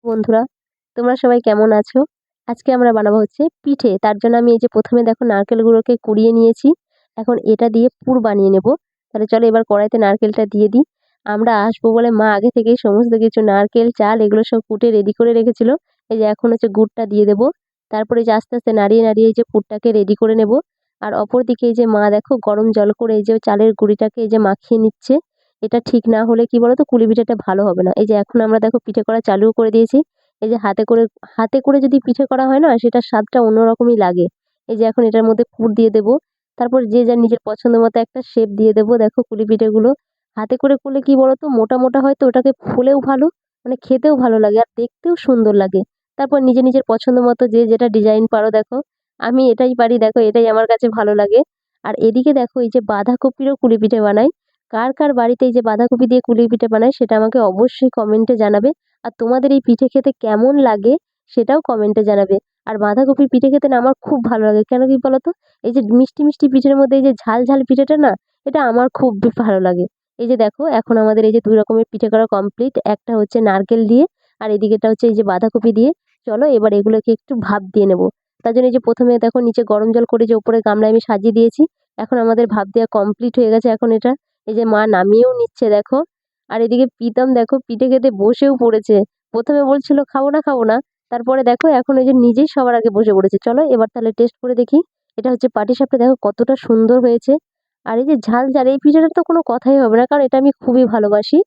বন্ধুরা, তোমরা সবাই কেমন আছো? আজকে আমরা বানাবো হচ্ছে পিঠে। তার জন্য আমি এই যে প্রথমে দেখো নারকেলগুলোকে কুড়িয়ে নিয়েছি। এখন এটা দিয়ে পুর বানিয়ে নেব। তাহলে চলো এবার কড়াইতে নারকেলটা দিয়ে দিই। আমরা আসবো বলে মা আগে থেকেই সমস্ত কিছু নারকেল, চাল এগুলো সব কুটে রেডি করে রেখেছিল। এই যে এখন হচ্ছে গুড়টা দিয়ে দেবো। তারপরে যে আস্তে আস্তে নাড়িয়ে নাড়িয়ে এই যে পুরটাকে রেডি করে নেব। আর অপরদিকে এই যে মা দেখো গরম জল করে এই যে চালের গুঁড়িটাকে এই যে মাখিয়ে নিচ্ছে। এটা ঠিক না হলে কি বলতো কুলি পিঠেটা ভালো হবে না। এই যে এখন আমরা দেখো পিঠে করা চালুও করে দিয়েছি। এই যে হাতে করে যদি পিঠে করা হয় না সেটার স্বাদটা অন্যরকমই লাগে। এই যে এখন এটার মধ্যে পুর দিয়ে দেবো। তারপর যে যার নিজের পছন্দ মতো একটা শেপ দিয়ে দেবো। দেখো কুলি পিঠেগুলো হাতে করে করলে কি বলতো মোটা মোটা হয় তো ওটাকে ফুলেও ভালো, মানে খেতেও ভালো লাগে আর দেখতেও সুন্দর লাগে। তারপর নিজের নিজের পছন্দ মতো যে যেটা ডিজাইন পারো দেখো। আমি এটাই পারি, দেখো এটাই আমার কাছে ভালো লাগে। আর এদিকে দেখো এই যে বাঁধাকপিরও কুলি পিঠে বানাই। কার কার বাড়িতে এই যে বাঁধাকপি দিয়ে কুলি পিঠে বানায় সেটা আমাকে অবশ্যই কমেন্টে জানাবে। আর তোমাদের এই পিঠে খেতে কেমন লাগে সেটাও কমেন্টে জানাবে। আর বাঁধাকপির পিঠে খেতে না আমার খুব ভালো লাগে, কেন কি বলো তো? এই যে মিষ্টি মিষ্টি পিঠের মধ্যে এই যে ঝাল ঝাল পিঠেটা না, এটা আমার খুব ভালো লাগে। এই যে দেখো এখন আমাদের এই যে দুই রকমের পিঠে করা কমপ্লিট। একটা হচ্ছে নারকেল দিয়ে আর এদিকেটা হচ্ছে এই যে বাঁধাকপি দিয়ে। চলো এবার এগুলোকে একটু ভাপ দিয়ে নেবো। তার জন্য এই যে প্রথমে দেখো নিচে গরম জল করে যে উপরে গামলায় আমি সাজিয়ে দিয়েছি। এখন আমাদের ভাপ দেওয়া কমপ্লিট হয়ে গেছে। এখন এটা এই যে মা নামিয়েও নিচ্ছে দেখো। আর এদিকে প্রীতম দেখো পিঠে খেতে বসেও পড়েছে। প্রথমে বলছিল খাবো না খাবো না, তারপরে দেখো এখন ওই যে নিজেই সবার আগে বসে পড়েছে। চলো এবার তাহলে টেস্ট করে দেখি। এটা হচ্ছে পাটিসাপটা, দেখো কতটা সুন্দর হয়েছে। আর এই যে ঝাল ঝাল এই পিঠাটার তো কোনো কথাই হবে না, কারণ এটা আমি খুবই ভালোবাসি।